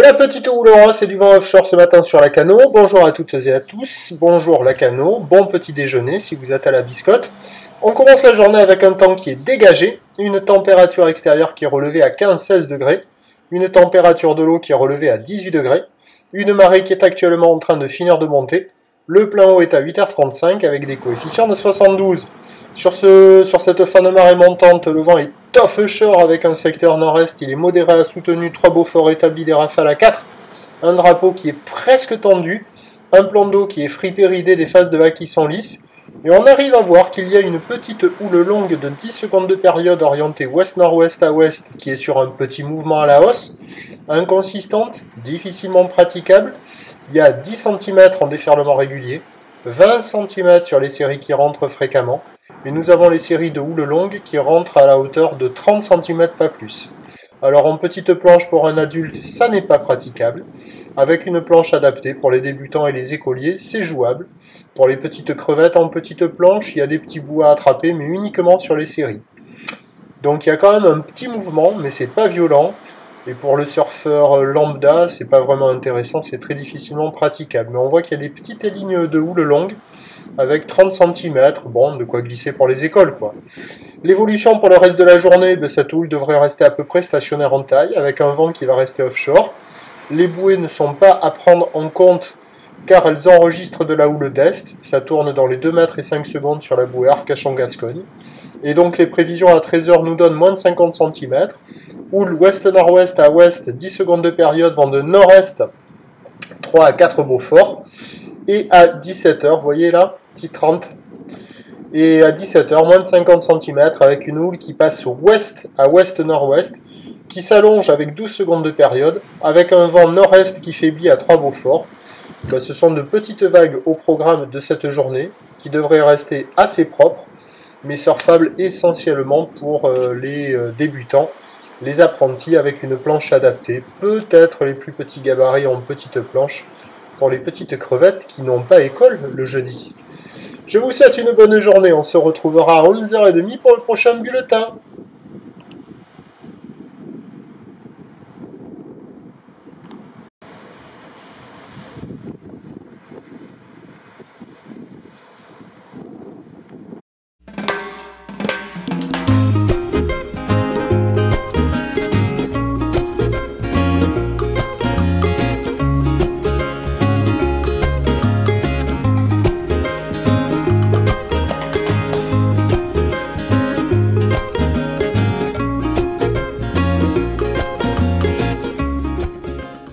la petite houle rose et du vent offshore ce matin sur Lacanau. Bonjour à toutes et à tous. Bonjour Lacanau. Bon petit déjeuner si vous êtes à la biscotte. On commence la journée avec un temps qui est dégagé, une température extérieure qui est relevée à 15-16 degrés, une température de l'eau qui est relevée à 18 degrés, une marée qui est actuellement en train de finir de monter. Le plein eau est à 8h35 avec des coefficients de 72. Sur cette fin de marée montante, le vent est offshore avec un secteur nord-est, il est modéré à soutenu, 3 Beaufort établis, des rafales à 4, un drapeau qui est presque tendu, un plan d'eau qui est fripé ridé, des phases de vagues qui sont lisses, et on arrive à voir qu'il y a une petite houle longue de 10 secondes de période orientée ouest-nord-ouest à ouest qui est sur un petit mouvement à la hausse, inconsistante, difficilement praticable. Il y a 10 cm en déferlement régulier, 20 cm sur les séries qui rentrent fréquemment, et nous avons les séries de houle longue qui rentrent à la hauteur de 30 cm, pas plus. Alors en petite planche pour un adulte, ça n'est pas praticable. Avec une planche adaptée pour les débutants et les écoliers, c'est jouable. Pour les petites crevettes en petite planche, il y a des petits bouts à attraper, mais uniquement sur les séries. Donc il y a quand même un petit mouvement, mais c'est pas violent. Et pour le surfeur lambda, c'est pas vraiment intéressant, c'est très difficilement praticable. Mais on voit qu'il y a des petites lignes de houle longue avec 30 cm, bon, de quoi glisser pour les écoles, quoi. L'évolution pour le reste de la journée, cette houle devrait rester à peu près stationnaire en taille, avec un vent qui va rester offshore. Les bouées ne sont pas à prendre en compte, car elles enregistrent de la houle d'est, ça tourne dans les 2 mètres et 5 secondes sur la bouée Arcachon-Gascogne. Et donc les prévisions à 13h nous donnent moins de 50 cm. Houle ouest-nord-ouest à ouest, 10 secondes de période, vent de nord-est, 3 à 4 Beaufort. Et à 17h, vous voyez là, petit 30. Et à 17h, moins de 50 cm, avec une houle qui passe ouest à ouest-nord-ouest, qui s'allonge avec 12 secondes de période, avec un vent nord-est qui faiblit à 3 Beaufort. Ce sont de petites vagues au programme de cette journée, qui devraient rester assez propres, mais surfables essentiellement pour les débutants, les apprentis avec une planche adaptée, peut-être les plus petits gabarits en petite planche, pour les petites crevettes qui n'ont pas école le jeudi. Je vous souhaite une bonne journée, on se retrouvera à 11h30 pour le prochain bulletin.